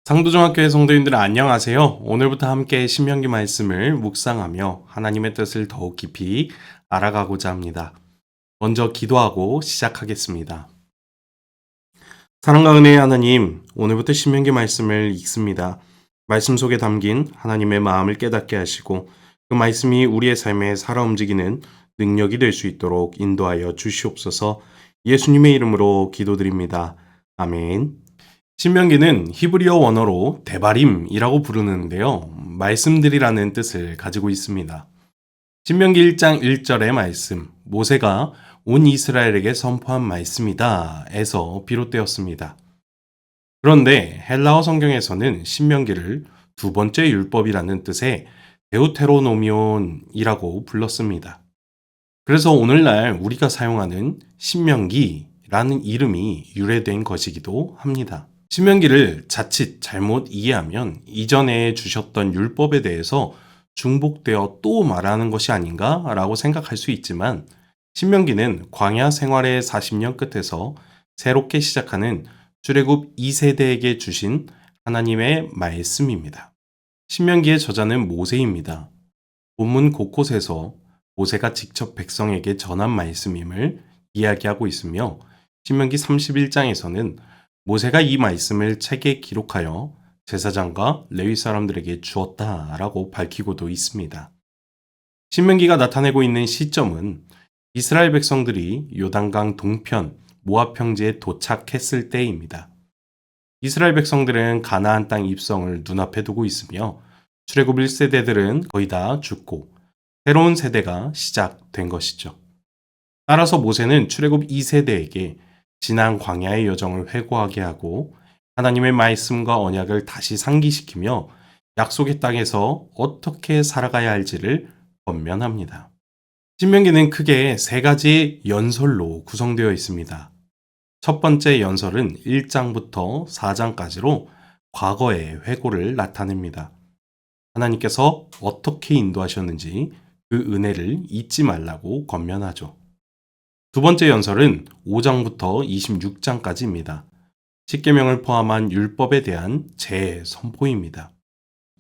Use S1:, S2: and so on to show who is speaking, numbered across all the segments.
S1: 상도중학교의 성도님들 안녕하세요. 오늘부터 함께 신명기 말씀을 묵상하며 하나님의 뜻을 더욱 깊이 알아가고자 합니다. 먼저 기도하고 시작하겠습니다. 사랑과 은혜의 하나님, 오늘부터 신명기 말씀을 읽습니다. 말씀 속에 담긴 하나님의 마음을 깨닫게 하시고 그 말씀이 우리의 삶에 살아 움직이는 능력이 될 수 있도록 인도하여 주시옵소서. 예수님의 이름으로 기도드립니다. 아멘. 신명기는 히브리어 원어로 데바림이라고 부르는데요. 말씀들이라는 뜻을 가지고 있습니다. 신명기 1장 1절의 말씀, 모세가 온 이스라엘에게 선포한 말씀이다 에서 비롯되었습니다. 그런데 헬라어 성경에서는 신명기를 두 번째 율법이라는 뜻의 데우테로노미온이라고 불렀습니다. 그래서 오늘날 우리가 사용하는 신명기라는 이름이 유래된 것이기도 합니다. 신명기를 자칫 잘못 이해하면 이전에 주셨던 율법에 대해서 중복되어 또 말하는 것이 아닌가라고 생각할 수 있지만 신명기는 광야 생활의 40년 끝에서 새롭게 시작하는 출애굽 2세대에게 주신 하나님의 말씀입니다. 신명기의 저자는 모세입니다. 본문 곳곳에서 모세가 직접 백성에게 전한 말씀임을 이야기하고 있으며 신명기 31장에서는 모세가 이 말씀을 책에 기록하여 제사장과 레위 사람들에게 주었다라고 밝히고도 있습니다. 신명기가 나타내고 있는 시점은 이스라엘 백성들이 요단강 동편 모압 평지에 도착했을 때입니다. 이스라엘 백성들은 가나안 땅 입성을 눈앞에 두고 있으며 출애굽 1세대들은 거의 다 죽고 새로운 세대가 시작된 것이죠. 따라서 모세는 출애굽 2세대에게 지난 광야의 여정을 회고하게 하고 하나님의 말씀과 언약을 다시 상기시키며 약속의 땅에서 어떻게 살아가야 할지를 권면합니다. 신명기는 크게 세 가지 연설로 구성되어 있습니다. 첫 번째 연설은 1장부터 4장까지로 과거의 회고를 나타냅니다. 하나님께서 어떻게 인도하셨는지 그 은혜를 잊지 말라고 권면하죠. 두 번째 연설은 5장부터 26장까지입니다. 십계명을 포함한 율법에 대한 재선포입니다.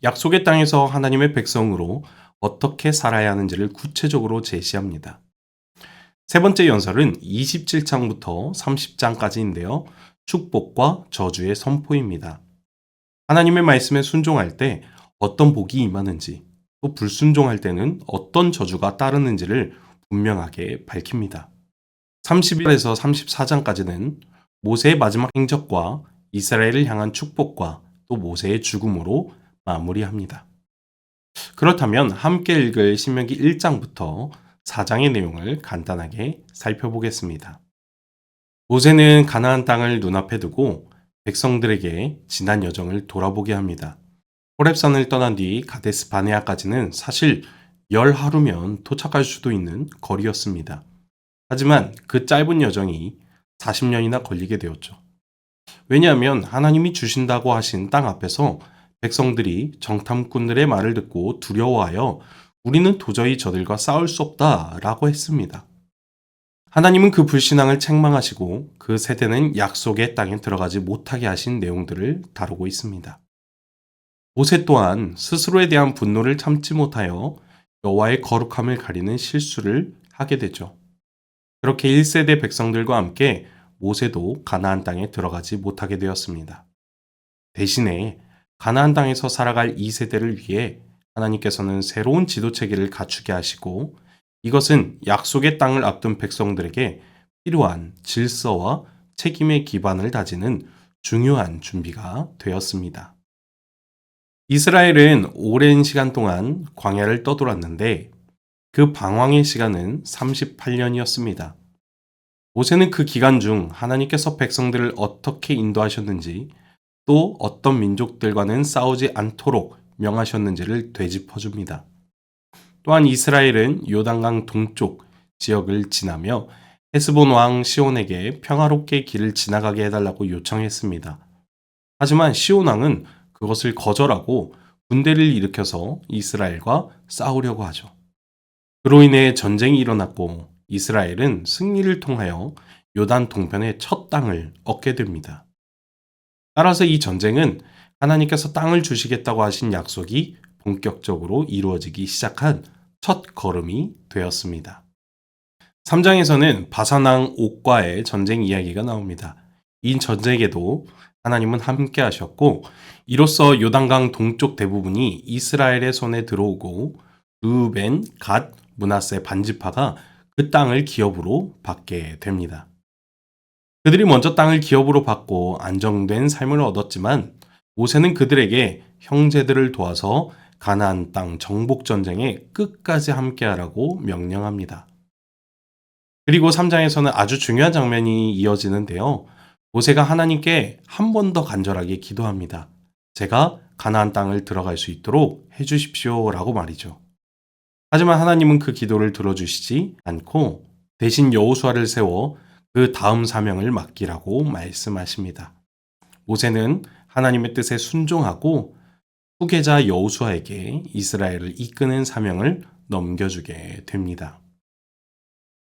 S1: 약속의 땅에서 하나님의 백성으로 어떻게 살아야 하는지를 구체적으로 제시합니다. 세 번째 연설은 27장부터 30장까지인데요. 축복과 저주의 선포입니다. 하나님의 말씀에 순종할 때 어떤 복이 임하는지, 또 불순종할 때는 어떤 저주가 따르는지를 분명하게 밝힙니다. 31에서 34장까지는 모세의 마지막 행적과 이스라엘을 향한 축복과 또 모세의 죽음으로 마무리합니다. 그렇다면 함께 읽을 신명기 1장부터 4장의 내용을 간단하게 살펴보겠습니다. 모세는 가나안 땅을 눈앞에 두고 백성들에게 지난 여정을 돌아보게 합니다. 호렙산을 떠난 뒤 가데스 바네아까지는 사실 10하루면 도착할 수도 있는 거리였습니다. 하지만 그 짧은 여정이 40년이나 걸리게 되었죠. 왜냐하면 하나님이 주신다고 하신 땅 앞에서 백성들이 정탐꾼들의 말을 듣고 두려워하여 우리는 도저히 저들과 싸울 수 없다라고 했습니다. 하나님은 그 불신앙을 책망하시고 그 세대는 약속의 땅에 들어가지 못하게 하신 내용들을 다루고 있습니다. 모세 또한 스스로에 대한 분노를 참지 못하여 여호와의 거룩함을 가리는 실수를 하게 되죠. 그렇게 1세대 백성들과 함께 모세도 가나안 땅에 들어가지 못하게 되었습니다. 대신에 가나안 땅에서 살아갈 2세대를 위해 하나님께서는 새로운 지도 체계를 갖추게 하시고 이것은 약속의 땅을 앞둔 백성들에게 필요한 질서와 책임의 기반을 다지는 중요한 준비가 되었습니다. 이스라엘은 오랜 시간 동안 광야를 떠돌았는데 그 방황의 시간은 38년이었습니다. 모세는 그 기간 중 하나님께서 백성들을 어떻게 인도하셨는지 또 어떤 민족들과는 싸우지 않도록 명하셨는지를 되짚어줍니다. 또한 이스라엘은 요단강 동쪽 지역을 지나며 헤스본 왕 시온에게 평화롭게 길을 지나가게 해달라고 요청했습니다. 하지만 시온 왕은 그것을 거절하고 군대를 일으켜서 이스라엘과 싸우려고 하죠. 그로 인해 전쟁이 일어났고 이스라엘은 승리를 통하여 요단 동편의 첫 땅을 얻게 됩니다. 따라서 이 전쟁은 하나님께서 땅을 주시겠다고 하신 약속이 본격적으로 이루어지기 시작한 첫 걸음이 되었습니다. 3장에서는 바산왕 옥과의 전쟁 이야기가 나옵니다. 이 전쟁에도 하나님은 함께 하셨고 이로써 요단강 동쪽 대부분이 이스라엘의 손에 들어오고 르우벤, 갓, 므낫세 반지파가 그 땅을 기업으로 받게 됩니다. 그들이 먼저 땅을 기업으로 받고 안정된 삶을 얻었지만 모세는 그들에게 형제들을 도와서 가나안 땅 정복 전쟁에 끝까지 함께하라고 명령합니다. 그리고 3장에서는 아주 중요한 장면이 이어지는데요. 모세가 하나님께 한 번 더 간절하게 기도합니다. 제가 가나안 땅을 들어갈 수 있도록 해주십시오 라고 말이죠. 하지만 하나님은 그 기도를 들어주시지 않고 대신 여호수아를 세워 그 다음 사명을 맡기라고 말씀하십니다. 모세는 하나님의 뜻에 순종하고 후계자 여호수아에게 이스라엘을 이끄는 사명을 넘겨주게 됩니다.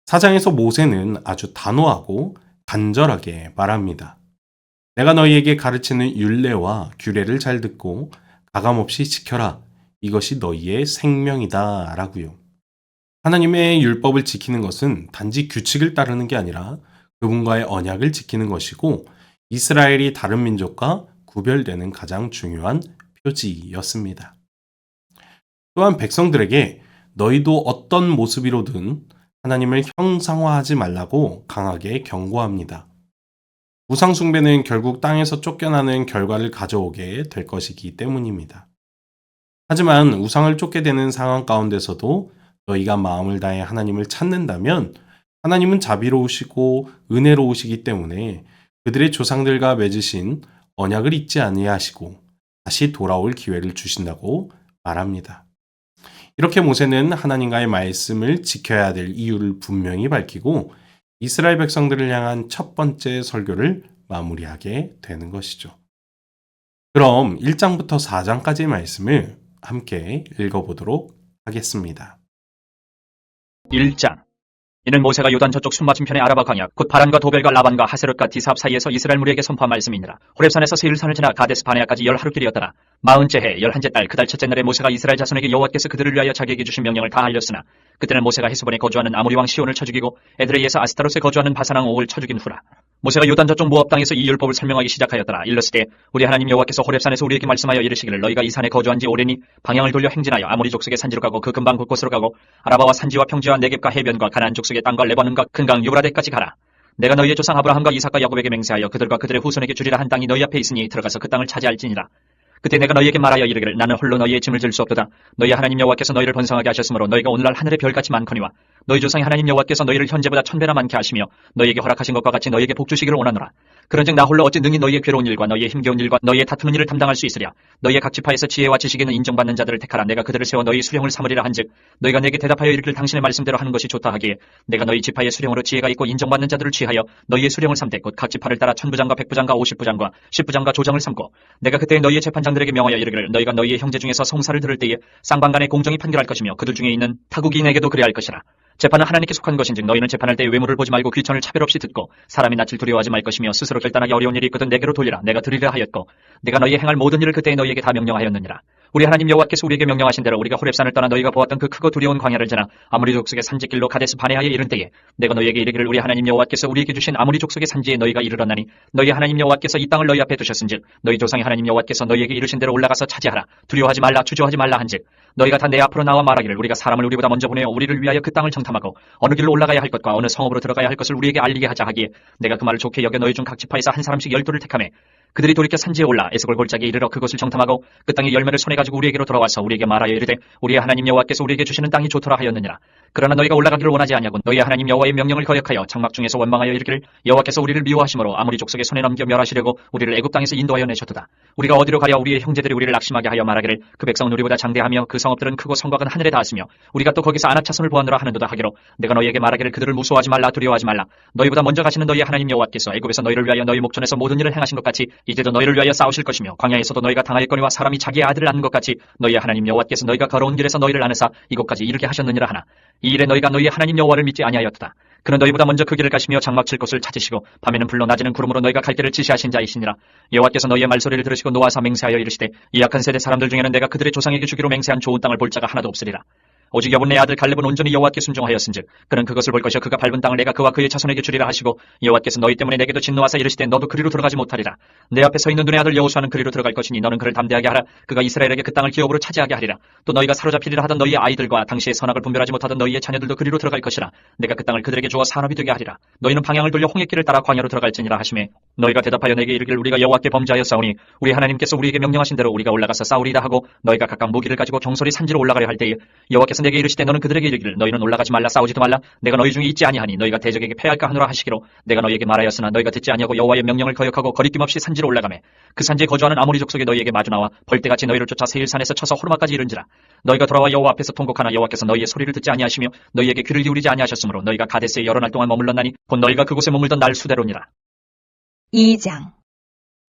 S1: 4장에서 모세는 아주 단호하고 간절하게 말합니다. 내가 너희에게 가르치는 율례와 규례를 잘 듣고 가감없이 지켜라. 이것이 너희의 생명이다 라고요. 하나님의 율법을 지키는 것은 단지 규칙을 따르는 게 아니라 그분과의 언약을 지키는 것이고 이스라엘이 다른 민족과 구별되는 가장 중요한 표지였습니다. 또한 백성들에게 너희도 어떤 모습이로든 하나님을 형상화하지 말라고 강하게 경고합니다. 우상 숭배는 결국 땅에서 쫓겨나는 결과를 가져오게 될 것이기 때문입니다. 하지만 우상을 쫓게 되는 상황 가운데서도 너희가 마음을 다해 하나님을 찾는다면 하나님은 자비로우시고 은혜로우시기 때문에 그들의 조상들과 맺으신 언약을 잊지 아니하시고 다시 돌아올 기회를 주신다고 말합니다. 이렇게 모세는 하나님과의 말씀을 지켜야 될 이유를 분명히 밝히고 이스라엘 백성들을 향한 첫 번째 설교를 마무리하게 되는 것이죠. 그럼 1장부터 4장까지의 말씀을 함께 읽어보도록 하겠습니다.
S2: 1장. 이는 모세가 요단 저쪽 순맞은편의 아라바 광야 곧 바란과 도벨과 라반과 하세롯과 디사합 사이에서 이스라엘 무리에게 선포한 말씀이니라. 호렙산에서 세일산을 지나 가데스 바네아까지 10하루길이었더라. 40째 해 11째 달 그 달 첫째 날에 모세가 이스라엘 자손에게 여호와께서 그들을 위하여 자기에게 주신 명령을 다 알렸으나 그때는 모세가 헤스본에 거주하는 아모리 왕 시온을 쳐 죽이고 에드레이에서 아스타롯에 거주하는 바산 왕 옥을 쳐 죽인 후라. 모세가 요단 저쪽 모압 땅에서 이 율법을 설명하기 시작하였더라. 일렀을 때 우리 하나님 여호와께서 호렙산에서 우리에게 말씀하여 이르시기를 너희가 이 산에 거주한 지 오래니 방향을 돌려 행진하여 아모리 족속의 산지로 가고 그 근방 곳곳으로 가고 아라바와 산지와 평지와 네겝과 해변과 가나안 족속의 땅과 레바논과 큰 강 유브라데까지 가라. 내가 너희의 조상 아브라함과 이삭과 야곱에게 맹세하여 그들과 그들의 후손에게 주리라 한 땅이 너희 앞에 있으니 들어가서 그 땅을 차지할지니라. 그때 내가 너희에게 말하여 이르기를 나는 홀로 너희의 짐을 질 수 없도다. 너희 하나님 여호와께서 너희를 번성하게 하셨으므로 너희가 오늘날 하늘의 별같이 많거니와 너희 조상의 하나님 여호와께서 너희를 현재보다 1000배나 많게 하시며 너희에게 허락하신 것과 같이 너희에게 복 주시기를 원하노라. 그런즉 나 홀로 어찌 능히 너희의 괴로운 일과 너희의 힘겨운 일과 너희의 다투는 일을 담당할 수 있으랴. 너희의 각 지파에서 지혜와 지식이 있는 인정받는 자들을 택하라. 내가 그들을 세워 너희 수령을 삼으리라 한즉 너희가 내게 대답하여 이르기를 당신의 말씀대로 하는 것이 좋다 하기에 내가 너희 지파의 수령으로 지혜가 있고 인정받는 자들을 취하여 너희의 수령을 삼되 곧 각 지파를 따라 1000부장과 100부장과 50부장과 10부장과 조장을 삼고 내가 그때 너희의 재판장들에게 명하여 이르기를 너희가 너희의 형제 중에서 성사를 들을 때에 쌍방간에 공정히 판결할 것이며 그들 중에 있는 타국인에게도 그래야 할 것이라. 재판은 하나님께 속한 것인즉 너희는 재판할 때 외모를 보지 말고 귀천을 차별 없이 듣고 사람이 낯을 두려워하지 말 것이며 스스로 결단하기 어려운 일이 있거든 내게로 돌리라. 내가 들으리라 하였고 내가 너희 행할 모든 일을 그때 너희에게 다 명령하였느니라. 우리 하나님 여호와께서 우리에게 명령하신 대로 우리가 호렙산을 떠나 너희가 보았던 그 크고 두려운 광야를 지나 아모리 족속의 산지길로 가데스 바네아에 이른 때에 내가 너희에게 이르기를 우리 하나님 여호와께서 우리에게 주신 아모리 족속의 산지에 너희가 이르렀나니 너희 하나님 여호와께서 이 땅을 너희 앞에 두셨은즉 너희 조상의 하나님 여호와께서 너희에게 이르신 대로 올라가서 차지하라. 두려워하지 말라 주저하지 말라 한즉 너희가 다 내 앞으로 나와 말하기를 우리가 사람을 우리보다 먼저 보내어 우리를 위하여 그 땅을 정탐하고 어느 길로 올라가야 할 것과 어느 성읍으로 들어가야 할 것을 우리에게 알리게 하자 하기에 내가 그 말을 좋게 여겨 너희 중 각 지파에서 한 사람씩 12를 택하매 그들이 돌이켜 산지에 올라 에스골 골짜기에 이르러 그것을 정탐하고 그 땅의 열매를 손에 가지고 우리에게로 돌아와서 우리에게 말하여 이르되 우리의 하나님 여호와께서 우리에게 주시는 땅이 좋더라 하였느니라. 그러나 너희가 올라가기를 원하지 아니하고 너희의 하나님 여호와의 명령을 거역하여 장막 중에서 원망하여 이르기를 여호와께서 우리를 미워하심으로 아모리 족속의 손에 넘겨 멸하시려고 우리를 애굽 땅에서 인도하여 내셨도다. 우리가 어디로 가랴. 우리의 형제들이 우리를 낙심하게 하여 말하기를 그 백성은 우리보다 장대하며 그 성읍들은 크고 성곽은 하늘에 닿았으며 우리가 또 거기서 안압차선을 보았노라 하는도다 하기로 내가 너희에게 말하기를 그들을 무서워하지 말라 두려워하지 말라. 너희보다 먼저 가시는 너희의 하나님 여호와께서 애굽에서 너희를 위하여 너희 목전에서 모든 일을 행하신 것 같이 이제도 너희를 위하여 싸우실 것이며 광야에서도 너희가 당하였거니와 사람이 자기의 아들을 낳는 것 같이 너희의 하나님 여호와께서 너희가 걸어온 길에서 너희를 안으사 이곳까지 이르게 하셨느니라 하나 이 일에 너희가 너희의 하나님 여호와를 믿지 아니하였도다. 그는 너희보다 먼저 그 길을 가시며 장막 칠 곳을 찾으시고 밤에는 불로 낮에는 구름으로 너희가 갈 길을 지시하신 자이시니라. 여호와께서 너희의 말소리를 들으시고 노하사 맹세하여 이르시되 이 약한 세대 사람들 중에는 내가 그들의 조상에게 주기로 맹세한 좋은 땅을 볼 자가 하나도 없으리라. 오직 여분의 아들 갈렙은 온전히 여호와께 순종하였은즉 그는 그것을 볼 것이요 그가 밟은 땅을 내가 그와 그의 자손에게 주리라 하시고 여호와께서 너희 때문에 내게도 진노하사 이르시되 너도 그리로 들어가지 못하리라. 내 앞에 서 있는 눈의 아들 여호수아는 그리로 들어갈 것이니 너는 그를 담대하게 하라. 그가 이스라엘에게 그 땅을 기업으로 차지하게 하리라. 또 너희가 사로잡히리라 하던 너희의 아이들과 당시의 선악을 분별하지 못하던 너희의 자녀들도 그리로 들어갈 것이라. 내가 그 땅을 그들에게 주어 산업이 되게 하리라. 너희는 방향을 돌려 홍해길을 따라 광야로 들어갈지니라 하시매 너희가 대답하여 내게 이르기를 우리가 여호와께 범죄하였사오니 우리 하나님께서 우리에게 명령하신 대로 우리가 올라가서 싸우리다 하고 너희가 각각 무기를 가지고 경솔히 산지로 올라가려 할 때에 여호와께서 내게 이르시되 너는 그들에게 이르기를 너희는 올라가지 말라 싸우지도 말라 내가 너희 중에 있지 아니하니 너희가 대적에게 패할까 하노라 하시기로 내가 너희에게 말하였으나 너희가 듣지 아니하고 여호와의 명령을 거역하고 거리낌 없이 산지로 올라가매 그 산지에 거주하는 아모리 족속이 너희에게 마주 나와 벌떼같이 너희를 쫓아 세일산에서 쳐서 호르마까지 이른지라. 너희가 돌아와 여호와 앞에서 통곡하나 여호와께서 너희의 소리를 듣지 아니하시며 너희에게 귀를 기울이지 아니하셨으므로 너희가 가데스에 여러 날 동안 머물렀나니 곧 너희가 그곳에 머물던 날 수대로니라.
S3: 2장.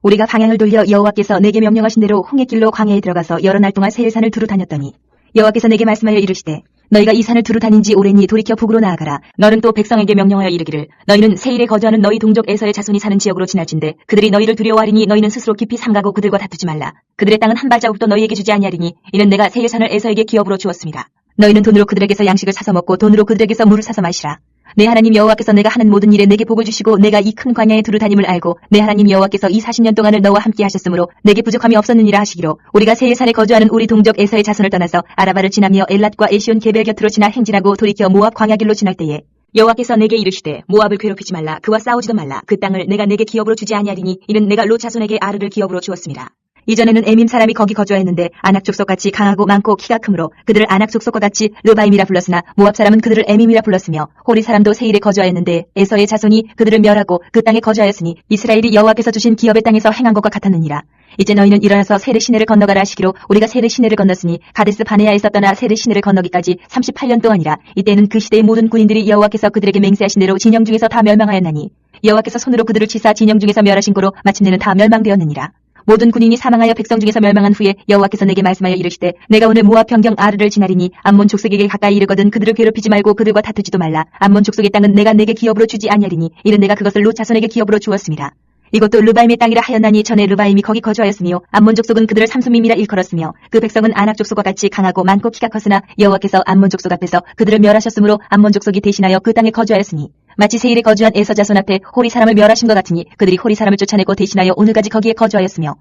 S3: 우리가 방향을 돌려 여호와께서 내게 명령하신 대로 홍해길로 광야에 들어가서 여러 날 동안 세일산을 두루 다녔더니 여호와께서 내게 말씀하여 이르시되 너희가 이 산을 두루 다닌 지 오래니 돌이켜 북으로 나아가라. 너는 또 백성에게 명령하여 이르기를 너희는 세일에 거주하는 너희 동족 에서의 자손이 사는 지역으로 지날진대 그들이 너희를 두려워하리니 너희는 스스로 깊이 삼가고 그들과 다투지 말라. 그들의 땅은 한 발자국도 너희에게 주지 아니하리니 이는 내가 세일산을 에서에게 기업으로 주었습니다. 너희는 돈으로 그들에게서 양식을 사서 먹고 돈으로 그들에게서 물을 사서 마시라. 내 하나님 여호와께서 내가 하는 모든 일에 내게 복을 주시고 내가 이 큰 광야에 두루 다님을 알고 내 하나님 여호와께서 이 40년 동안을 너와 함께 하셨으므로 내게 부족함이 없었느니라 하시기로 우리가 세일산에 거주하는 우리 동족 에서의 자손을 떠나서 아라바를 지나며 엘랏과 에시온 게벨 곁으로 지나 행진하고 돌이켜 모압 광야길로 지날 때에 여호와께서 내게 이르시되 모압을 괴롭히지 말라. 그와 싸우지도 말라. 그 땅을 내가 내게 기업으로 주지 아니하리니 이는 내가 롯 자손에게 아르를 기업으로 주었습니다. 이전에는 에밈 사람이 거기 거주하였는데 아낙 족속같이 강하고 많고 키가 크므로 그들을 아낙 족속과 같이 르바임이라 불렀으나 모압 사람은 그들을 에밈이라 불렀으며 호리 사람도 세일에 거주하였는데 에서의 자손이 그들을 멸하고 그 땅에 거주하였으니 이스라엘이 여호와께서 주신 기업의 땅에서 행한 것과 같았느니라. 이제 너희는 일어나서 세르 시내를 건너가라 하시기로 우리가 세르 시내를 건넜으니 가데스 바네아에서 떠나 세르 시내를 건너기까지 38년 동안이라. 이때는 그 시대의 모든 군인들이 여호와께서 그들에게 맹세하신 대로 진영 중에서 다 멸망하였나니 여호와께서 손으로 그들을 치사 진영 중에서 멸하신 고로 마침내는 다 멸망되었느니라. 모든 군인이 사망하여 백성 중에서 멸망한 후에 여호와께서 내게 말씀하여 이르시되 내가 오늘 모압 변경 아르를 지나리니 암몬 족속에게 가까이 이르거든 그들을 괴롭히지 말고 그들과 다투지도 말라. 암몬 족속의 땅은 내가 내게 기업으로 주지 아니하리니 이는 내가 그것을 롯 자손에게 기업으로 주었습니다. 이것도 르바임의 땅이라 하였나니 전에 르바임이 거기 거주하였으며 암몬 족속은 그들을 삼수밈이라 일컬었으며 그 백성은 아낙 족속과 같이 강하고 많고 키가 컸으나 여호와께서 암몬 족속 앞에서 그들을 멸하셨으므로 암몬 족속이 대신하여 그 땅에 거주하였으니 마치 세일에 거주한 에서 자손 앞에 호리 사람을 멸하신 것 같으니 그들이 호리 사람을 쫓아내고 대신하여 오늘까지 거기에 거주하였으며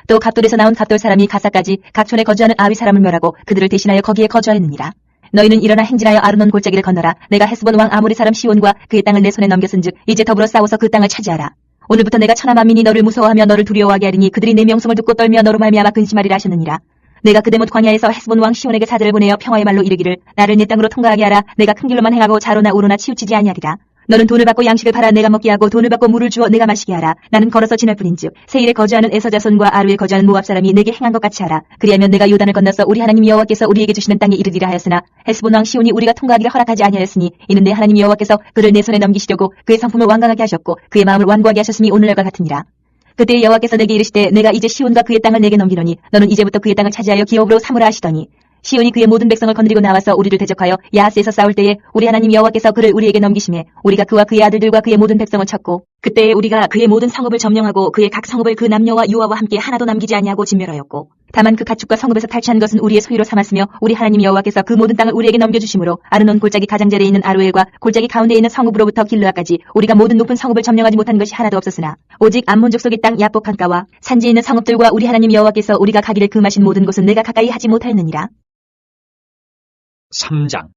S3: 또 갑돌에서 나온 갑돌 사람이 가사까지 각 촌에 거주하는 아위 사람을 멸하고 그들을 대신하여 거기에 거주하였느니라. 너희는 일어나 행진하여 아르논 골짜기를 건너라. 내가 헤스본 왕 아모리 사람 시온과 그의 땅을 내 손에 넘겼은즉 이제 더불어 싸워서 그 땅을 차지하라. 오늘부터 내가 천하 만민이 너를 무서워하며 너를 두려워하게 하리니 그들이 내 명성을 듣고 떨며 너로 말미암아 근심하리라 하셨느니라. 내가 그대못 광야에서 헤스본 왕 시온에게 사절을 보내어 평화의 말로 이르기를 나를 내 땅으로 통과하게 하라. 내가 큰 길로만 행하고 좌로나 우로나 치우치지 아니하리라. 너는 돈을 받고 양식을 팔아 내가 먹게 하고 돈을 받고 물을 주어 내가 마시게 하라. 나는 걸어서 지날 뿐인즉 세일에 거주하는 에서 자손과 아루에 거주하는 모압 사람이 내게 행한 것 같이 하라. 그리하면 내가 요단을 건너서 우리 하나님 여호와께서 우리에게 주시는 땅에 이르리라 하였으나 헤스본 왕 시온이 우리가 통과하기를 허락하지 아니하였으니 이는 내 하나님 여호와께서 그를 내 손에 넘기시려고 그의 성품을 완강하게 하셨고 그의 마음을 완고하게 하셨음이 오늘날과 같으니라. 그때 여호와께서 내게 이르시되 내가 이제 시온과 그의 땅을 내게 넘기노니 너는 이제부터 그의 땅을 차지하여 기업으로 삼으라 하시더니 시온이 그의 모든 백성을 거느리고 나와서 우리를 대적하여 야하스에서 싸울 때에 우리 하나님 여호와께서 그를 우리에게 넘기심에 우리가 그와 그의 아들들과 그의 모든 백성을 쳤고 그때에 우리가 그의 모든 성읍을 점령하고 그의 각 성읍을 그 남녀와 유아와 함께 하나도 남기지 아니하고 진멸하였고 다만 그 가축과 성읍에서 탈취한 것은 우리의 소유로 삼았으며 우리 하나님 여호와께서 그 모든 땅을 우리에게 넘겨주심으로 아르논 골짜기 가장자리에 있는 아로엘과 골짜기 가운데에 있는 성읍으로부터 길르아까지 우리가 모든 높은 성읍을 점령하지 못한 것이 하나도 없었으나 오직 암몬 족속의 땅 야복 한가와 산지에 있는 성읍들과 우리 하나님 여호와께서 우리가 가기를 금하신 모든 곳은 내가 가까이 하지 못하였느니라.
S2: 3장.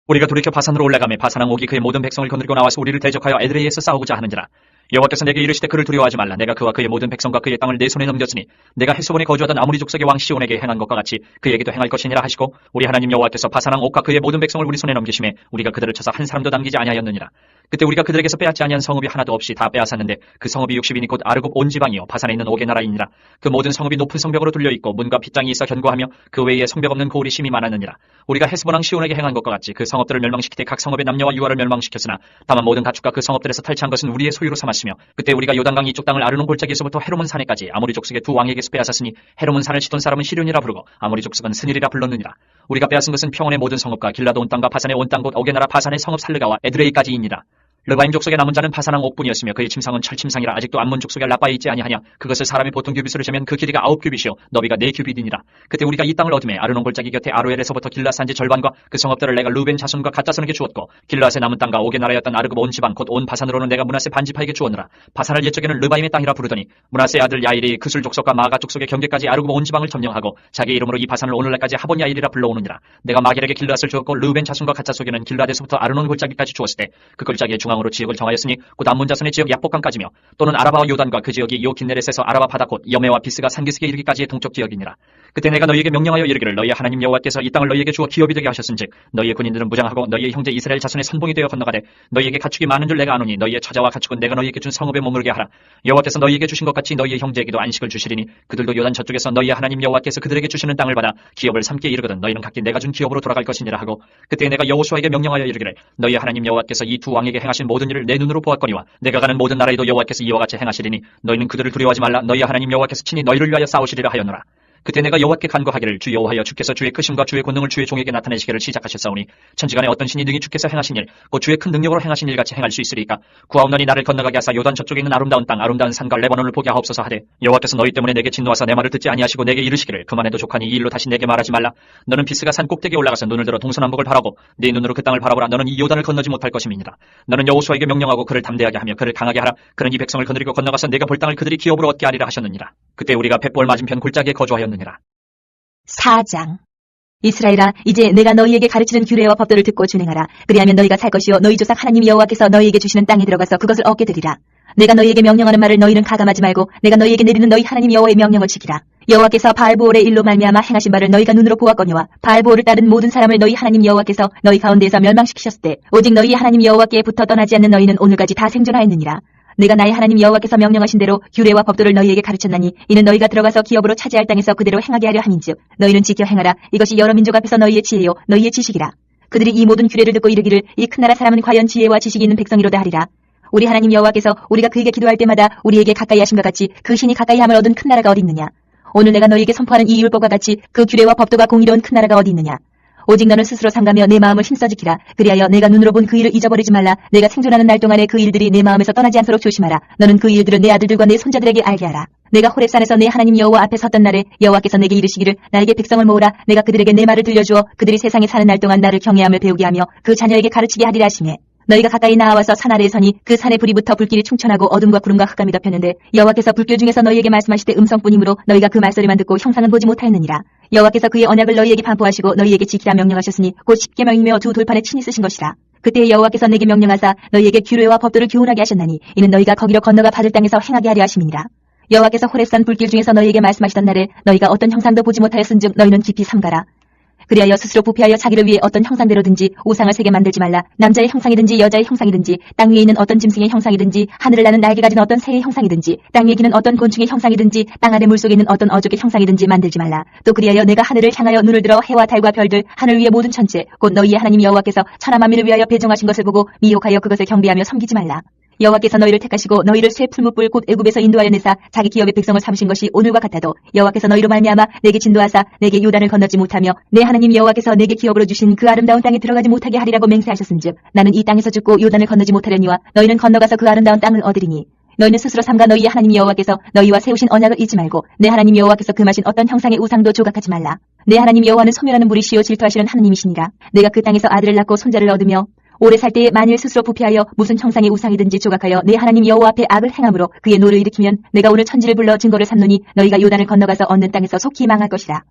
S2: 우리가 돌이켜 바산으로 올라가매 바산왕 옥이 그의 모든 백성을 거느리고 나와서 우리를 대적하여 에드레이에서 싸우고자 하는지라. 여호와께서 내게 이르시되 그를 두려워하지 말라. 내가 그와 그의 모든 백성과 그의 땅을 내 손에 넘겼으니 내가 헤스본에 거주하던 아모리 족속의 왕 시온에게 행한 것과 같이 그에게도 행할 것이니라 하시고 우리 하나님 여호와께서 바산왕 옥과 그의 모든 백성을 우리 손에 넘기심에 우리가 그들을 쳐서 한 사람도 남기지 아니하였느니라. 그때 우리가 그들에게서 빼앗지 아니한 성읍이 하나도 없이 다 빼앗았는데 그 성읍이 60인이 곧 아르곱 온 지방이요 바산에 있는 옥의 나라이니라. 그 모든 성읍이 높은 성벽으로 둘려 있고 문과 빗장이 있어 견고하며 그 외에 성벽 없는 고울이 심이 많았느니라. 우리가 헤스본 왕 시온에게 행한 것과 같이 그 성읍들을 멸망시키되 각 성읍의 남녀와 유아를 멸망시켰으나 다만 모든 가축과 그 성읍들에서 탈취한 것은 우리의 소유로 삼았으니 하였으며 그때 우리가 요단강 이쪽 땅을 아르논 골짜기에서부터 헤르몬 산에까지 아모리 족속의 두 왕에게서 빼앗았으니 헤르몬 산을 치던 사람은 시륜이라 부르고 아모리 족속은 스닐이라 불렀느니라. 우리가 빼앗은 것은 평원의 모든 성읍과 길라도 온 땅과 바산의 온 땅 곧 오게 나라 바산의 성읍 살르가와 에드레이까지이니라. 르바임 족속의 남은 자는 바산왕 옥분이었으며 그의 침상은 철침상이라 아직도 암몬 족속의 라빠에 있지 아니하냐. 그것을 사람이 보통 규빗으로 재면 그 길이가 9규빗이요 너비가 4규빗이니라. 그때 우리가 이 땅을 얻음에 아르논 골짜기 곁에 아로엘에서부터 길라 산지 절반과 그 성읍들을 내가 루벤 자손과 갓 자손에게 주었고 길라스의 남은 땅과 오게 나라였던 아르급 온 지방 곧 온 바산으로는 내가 므낫세 반지파에게 주었느라. 바산을 옛적에는 르바임의 땅이라 부르더니 므낫세의 아들 야일이 그술 족속과 마가 족속의 경계까지 아르급 온 지방을 점령하고 자기 이름으로 이 바산을 오늘날까지 하본 야일이라 불러오느니라. 내가 마겔에게 길라스를 주었고 루벤 자손과 갓 자손에게는 길라데서부터 아르논 골짜기까지 주었을 때 그 골짜기의 중앙으로 지역을 정하였으니 곧 암몬 자손의 지역 야복강까지며 또는 아라바와 요단과 그 지역이 요 긴네렛에서 아라바 바다 곧 여메와 비스가 산기슭에 이르기까지의 동쪽 지역이니라. 그때 내가 너희에게 명령하여 이르기를 너희의 하나님 여호와께서 이 땅을 너희에게 주어 기업이 되게 하셨은즉 너희의 군인들은 무장하고 너희의 형제 이스라엘 자손의 선봉이 되어 건너가되 너희에게 가축이 많은 줄 내가 아노니 너희의 처자와 가축은 내가 너희에게 준 성읍에 머물게 하라. 여호와께서 너희에게 주신 것 같이 너희의 형제에게도 안식을 주시리니 그들도 요단 저쪽에서 너희의 하나님 여호와께서 그들에게 주시는 땅을 받아 기업을 삼게 이르거든 너희는 각기 내가 준 기업으로 돌아갈 것이니라 하고 그때 내가 여호수아에게 명령하여 이르기를 너희의 하나님 여호와께서 이 두 왕에게 행하신 모든 일을 내 눈으로 보았거니와 내가 가는 모든 나라에도 여호와께서 이와 같이 행하시리니 너희는 그들을 두려워하지 말라. 너희의 하나님 여호와께서 친히 너희를 위하여 싸우시리라 하였노라. 그때 내가 여호와께 간구하기를 주 여호와여 주께서 주의 크심과 주의 권능을 주의 종에게 나타내시기를 시작하셨사오니 천지간에 어떤 신이 능히 주께서 행하신 일 곧 주의 큰 능력으로 행하신 일같이 행할 수 있으리까. 구하옵나니 나를 건너가게 하사 요단 저쪽에 있는 아름다운 땅 아름다운 산과 레바논을 보게 하옵소서 하되 여호와께서 너희 때문에 내게 진노하사 내 말을 듣지 아니하시고 내게 이르시기를 그만해도 족하니 이 일로 다시 내게 말하지 말라. 너는 비스가 산 꼭대기에 올라가서 눈을 들어 동서남북을 바라고 네 눈으로 그 땅을 바라보라. 너는 이 요단을 건너지 못할 것임이니라. 너는 여호수아에게 명령하고 그를 담대하게 하며 그를 강하게 하라. 그는 이 백성을 거느리고 건너가서 내가 볼 땅을 그들이 기업으로 얻게 하리라 하셨느니라. 그때 우리가 벳볼 맞은편 골짜기에 거주하였느니라.
S3: 4장. 이스라엘아, 이제 내가 너희에게 가르치는 규례와 법도를 듣고 준행하라. 그리하면 너희가 살 것이요 너희 조상 하나님 여호와께서 너희에게 주시는 땅에 들어가서 그것을 얻게 되리라. 내가 너희에게 명령하는 말을 너희는 가감하지 말고 내가 너희에게 내리는 너희 하나님 여호와의 명령을 지키라. 여호와께서 바알보올의 일로 말미암아 행하신 바를 너희가 눈으로 보았거니와 바알보올을 따른 모든 사람을 너희 하나님 여호와께서 너희 가운데에서 멸망시키셨을 때 오직 너희 하나님 여호와께 붙어 떠나지 않는 너희는 오늘까지 다 생존하였느니라. 내가 나의 하나님 여호와께서 명령하신 대로 규례와 법도를 너희에게 가르쳤나니 이는 너희가 들어가서 기업으로 차지할 땅에서 그대로 행하게 하려 함인즉 너희는 지켜 행하라. 이것이 여러 민족 앞에서 너희의 지혜요 너희의 지식이라. 그들이 이 모든 규례를 듣고 이르기를 이 큰 나라 사람은 과연 지혜와 지식이 있는 백성이로다 하리라. 우리 하나님 여호와께서 우리가 그에게 기도할 때마다 우리에게 가까이 하심과 같이 그 신이 가까이 함을 얻은 큰 나라가 어디 있느냐. 오늘 내가 너희에게 선포하는 이 율법과 같이 그 규례와 법도가 공의로운 큰 나라가 어디 있느냐. 오직 너는 스스로 삼가며 내 마음을 힘써 지키라. 그리하여 내가 눈으로 본 그 일을 잊어버리지 말라. 내가 생존하는 날 동안에 그 일들이 내 마음에서 떠나지 않도록 조심하라. 너는 그 일들을 내 아들들과 내 손자들에게 알게 하라. 내가 호렙산에서 내 하나님 여호와 앞에 섰던 날에 여호와께서 내게 이르시기를 나에게 백성을 모으라. 내가 그들에게 내 말을 들려주어 그들이 세상에 사는 날 동안 나를 경외함을 배우게 하며 그 자녀에게 가르치게 하리라 하시매 너희가 가까이 나와서 산 아래에 서니 그 산에 불이 붙어 불길이 충천하고 어둠과 구름과 흑암이 덮였는데 여호와께서 불길 중에서 너희에게 말씀하실 때 음성뿐이므로 너희가 그 말소리만 듣고 형상은 보지 못하였느니라. 여호와께서 그의 언약을 너희에게 반포하시고 너희에게 지키라 명령하셨으니 곧 십계명이며 두 돌판에 친히 쓰신 것이라. 그때 여호와께서 내게 명령하사 너희에게 규례와 법도를 교훈하게 하셨나니 이는 너희가 거기로 건너가 받을 땅에서 행하게 하려 하심이니라. 여호와께서 호렙산 불길 중에서 너희에게 말씀하시던 날에 너희가 어떤 형상도 보지 못하였은즉 너희는 깊이 삼가라. 그리하여 스스로 부패하여 자기를 위해 어떤 형상대로든지 우상을 세게 만들지 말라. 남자의 형상이든지 여자의 형상이든지 땅 위에 있는 어떤 짐승의 형상이든지 하늘을 나는 날개 가진 어떤 새의 형상이든지 땅 위에 기는 어떤 곤충의 형상이든지 땅 아래 물속에 있는 어떤 어족의 형상이든지 만들지 말라. 또 그리하여 내가 하늘을 향하여 눈을 들어 해와 달과 별들 하늘 위의 모든 천체 곧 너희의 하나님 여호와께서 천하 만민을 위하여 배정하신 것을 보고 미혹하여 그것을 경배하며 섬기지 말라. 여호와께서 너희를 택하시고 너희를 쇠 풀무불 곧 애굽에서 인도하여 내사 자기 기업의 백성을 삼으신 것이 오늘과 같아도 여호와께서 너희로 말미암아 내게 진도하사 내게 요단을 건너지 못하며 내 하나님 여호와께서 내게 기업으로 주신 그 아름다운 땅에 들어가지 못하게 하리라고 맹세하셨은즉 나는 이 땅에서 죽고 요단을 건너지 못하려니와 너희는 건너가서 그 아름다운 땅을 얻으리니 너희는 스스로 삼가 너희의 하나님 여호와께서 너희와 세우신 언약을 잊지 말고 내 하나님 여호와께서 금하신 어떤 형상의 우상도 조각하지 말라. 내 하나님 여호와는 소멸하는 불이시요 질투하시는 하느님이시니라. 내가 그 땅에서 아들을 낳고 손자를 얻으며 오래 살 때에 만일 스스로 부패하여 무슨 형상의 우상이든지 조각하여 내 하나님 여호와 앞에 악을 행함으로 그의 노를 일으키면 내가 오늘 천지를 불러 증거를 삼노니 너희가 요단을 건너가서 얻는 땅에서 속히 망할 것이라.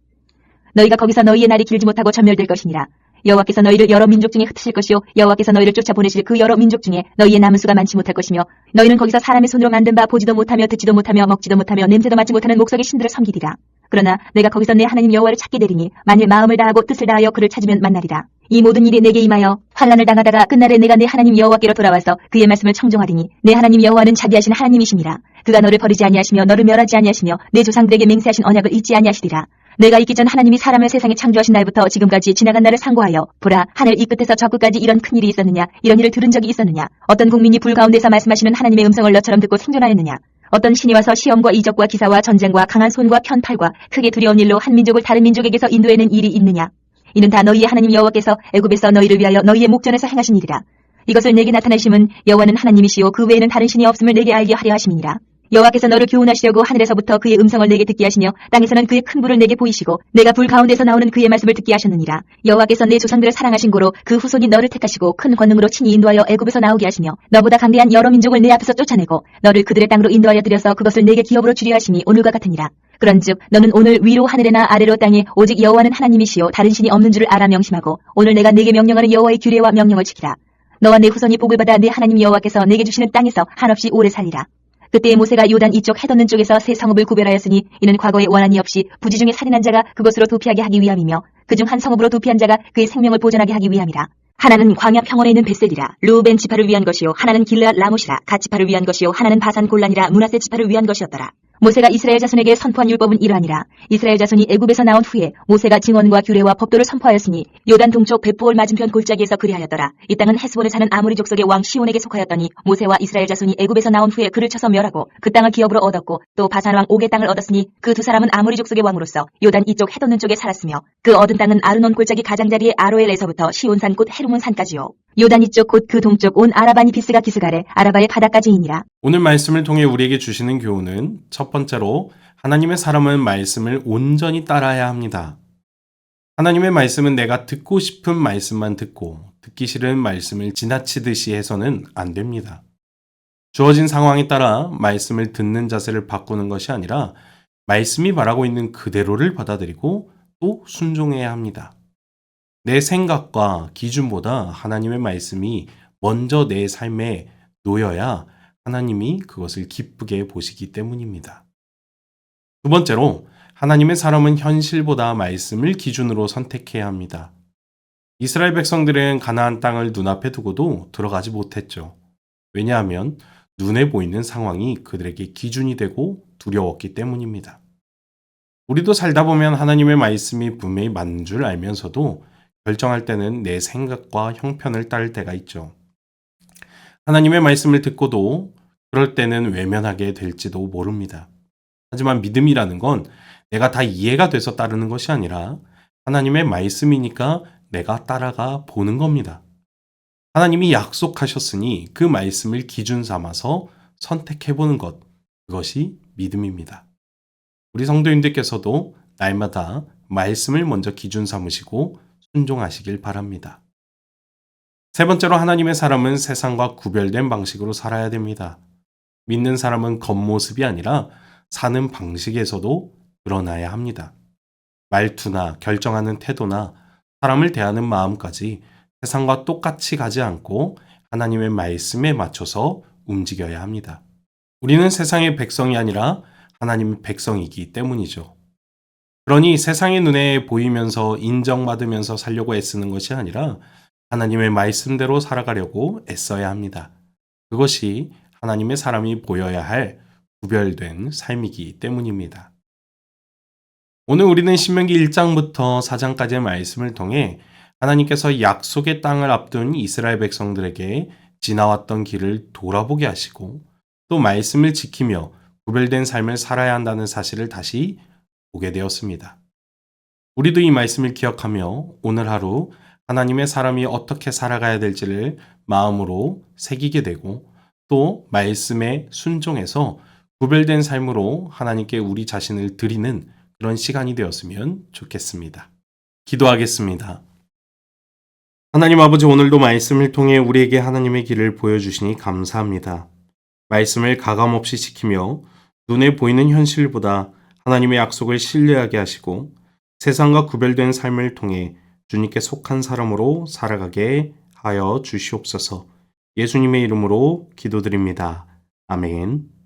S3: 너희가 거기서 너희의 날이 길지 못하고 전멸될 것이니라. 여호와께서 너희를 여러 민족 중에 흩으실 것이요 여호와께서 너희를 쫓아보내실 그 여러 민족 중에 너희의 남은 수가 많지 못할 것이며 너희는 거기서 사람의 손으로 만든 바 보지도 못하며 듣지도 못하며 먹지도 못하며 냄새도 맡지 못하는 목석의 신들을 섬기리라. 그러나 내가 거기서 내 하나님 여호와를 찾게 되리니 만일 마음을 다하고 뜻을 다하여 그를 찾으면 만나리라. 이 모든 일이 내게 임하여 환난을 당하다가 끝날에 내가 내 하나님 여호와께로 돌아와서 그의 말씀을 청종하리니 내 하나님 여호와는 자비하신 하나님이심이라. 그가 너를 버리지 아니하시며 너를 멸하지 아니하시며 내 조상들에게 맹세하신 언약을 잊지 아니하시리라. 내가 있기 전 하나님이 사람을 세상에 창조하신 날부터 지금까지 지나간 날을 상고하여 보라, 하늘 이 끝에서 저 끝까지 이런 큰 일이 있었느냐? 이런 일을 들은 적이 있었느냐? 어떤 국민이 불 가운데서 말씀하시는 하나님의 음성을 너처럼 듣고 생존하였느냐? 어떤 신이 와서 시험과 이적과 기사와 전쟁과 강한 손과 편팔과 크게 두려운 일로 한 민족을 다른 민족에게서 인도해낸 일이 있느냐? 이는 다 너희의 하나님 여호와께서 애굽에서 너희를 위하여 너희의 목전에서 행하신 일이라. 이것을 내게 나타내심은 여호와는 하나님이시요 그 외에는 다른 신이 없음을 내게 알게 하려 하심이니라. 여호와께서 너를 교훈하시려고 하늘에서부터 그의 음성을 내게 듣게 하시며 땅에서는 그의 큰 불을 내게 보이시고 내가 불 가운데서 나오는 그의 말씀을 듣게 하셨느니라. 여호와께서 내 조상들을 사랑하신 고로 그 후손이 너를 택하시고 큰 권능으로 친히 인도하여 애굽에서 나오게 하시며 너보다 강대한 여러 민족을 내 앞에서 쫓아내고 너를 그들의 땅으로 인도하여 들여서 그것을 내게 기업으로 주려 하심이 오늘과 같으니라. 그런즉 너는 오늘 위로 하늘에나 아래로 땅에 오직 여호와는 하나님이시요 다른 신이 없는 줄을 알아 명심하고 오늘 내가 네게 명령하는 여호와의 규례와 명령을 지키라. 너와 내 후손이 복을 받아 내 하나님 여호와께서 내게 주시는 땅에서 한없이 오래 살리라. 그때에 모세가 요단 이쪽 해돋는 쪽에서 세 성읍을 구별하였으니 이는 과거에 원한이 없이 부지 중에 살인한 자가 그것으로 도피하게 하기 위함이며 그중 한 성읍으로 도피한 자가 그의 생명을 보존하게 하기 위함이라. 하나는 광야 평원에 있는 벳셀이라. 르우벤 지파를 위한 것이요 하나는 길르앗 라못이라. 갓 지파를 위한 것이요 하나는 바산 골란이라. 므낫세 지파를 위한 것이었더라. 모세가 이스라엘 자손에게 선포한 율법은 이러하니라. 이스라엘 자손이 애굽에서 나온 후에 모세가 증언과 규례와 법도를 선포하였으니 요단 동쪽 벳부올 맞은편 골짜기에서 그리하였더라. 이 땅은 헤스본에 사는 아모리 족속의 왕 시온에게 속하였더니 모세와 이스라엘 자손이 애굽에서 나온 후에 그를 쳐서 멸하고 그 땅을 기업으로 얻었고 또 바산 왕 옥의 땅을 얻었으니 그 두 사람은 아모리 족속의 왕으로서 요단 이쪽 해돋는 쪽에 살았으며 그 얻은 땅은 아르논 골짜기 가장자리의 아로엘에서부터 시온산 곧 헤르몬 산까지요. 요단 이쪽 곧 그 동쪽 온 아라바니 비스가 기스가래 아라바의 바다까지이니라.
S1: 오늘 말씀을 통해 우리에게 주시는 교훈은 첫 번째로 하나님의 사람은 말씀을 온전히 따라야 합니다. 하나님의 말씀은 내가 듣고 싶은 말씀만 듣고 듣기 싫은 말씀을 지나치듯이 해서는 안 됩니다. 주어진 상황에 따라 말씀을 듣는 자세를 바꾸는 것이 아니라 말씀이 말하고 있는 그대로를 받아들이고 또 순종해야 합니다. 내 생각과 기준보다 하나님의 말씀이 먼저 내 삶에 놓여야 하나님이 그것을 기쁘게 보시기 때문입니다. 두 번째로 하나님의 사람은 현실보다 말씀을 기준으로 선택해야 합니다. 이스라엘 백성들은 가나안 땅을 눈앞에 두고도 들어가지 못했죠. 왜냐하면 눈에 보이는 상황이 그들에게 기준이 되고 두려웠기 때문입니다. 우리도 살다 보면 하나님의 말씀이 분명히 맞는 줄 알면서도 결정할 때는 내 생각과 형편을 따를 때가 있죠. 하나님의 말씀을 듣고도 그럴 때는 외면하게 될지도 모릅니다. 하지만 믿음이라는 건 내가 다 이해가 돼서 따르는 것이 아니라 하나님의 말씀이니까 내가 따라가 보는 겁니다. 하나님이 약속하셨으니 그 말씀을 기준 삼아서 선택해보는 것, 그것이 믿음입니다. 우리 성도님들께서도 날마다 말씀을 먼저 기준 삼으시고 순종하시길 바랍니다. 세 번째로 하나님의 사람은 세상과 구별된 방식으로 살아야 됩니다. 믿는 사람은 겉모습이 아니라 사는 방식에서도 드러나야 합니다. 말투나 결정하는 태도나 사람을 대하는 마음까지 세상과 똑같이 가지 않고 하나님의 말씀에 맞춰서 움직여야 합니다. 우리는 세상의 백성이 아니라 하나님의 백성이기 때문이죠. 그러니 세상의 눈에 보이면서 인정받으면서 살려고 애쓰는 것이 아니라 하나님의 말씀대로 살아가려고 애써야 합니다. 그것이 하나님의 사람이 보여야 할 구별된 삶이기 때문입니다. 오늘 우리는 신명기 1장부터 4장까지의 말씀을 통해 하나님께서 약속의 땅을 앞둔 이스라엘 백성들에게 지나왔던 길을 돌아보게 하시고 또 말씀을 지키며 구별된 삶을 살아야 한다는 사실을 다시 보게 되었습니다. 우리도 이 말씀을 기억하며 오늘 하루 하나님의 사람이 어떻게 살아가야 될지를 마음으로 새기게 되고 또 말씀에 순종해서 구별된 삶으로 하나님께 우리 자신을 드리는 그런 시간이 되었으면 좋겠습니다. 기도하겠습니다. 하나님 아버지, 오늘도 말씀을 통해 우리에게 하나님의 길을 보여주시니 감사합니다. 말씀을 가감없이 지키며 눈에 보이는 현실보다 하나님의 약속을 신뢰하게 하시고 세상과 구별된 삶을 통해 주님께 속한 사람으로 살아가게 하여 주시옵소서. 예수님의 이름으로 기도드립니다. 아멘.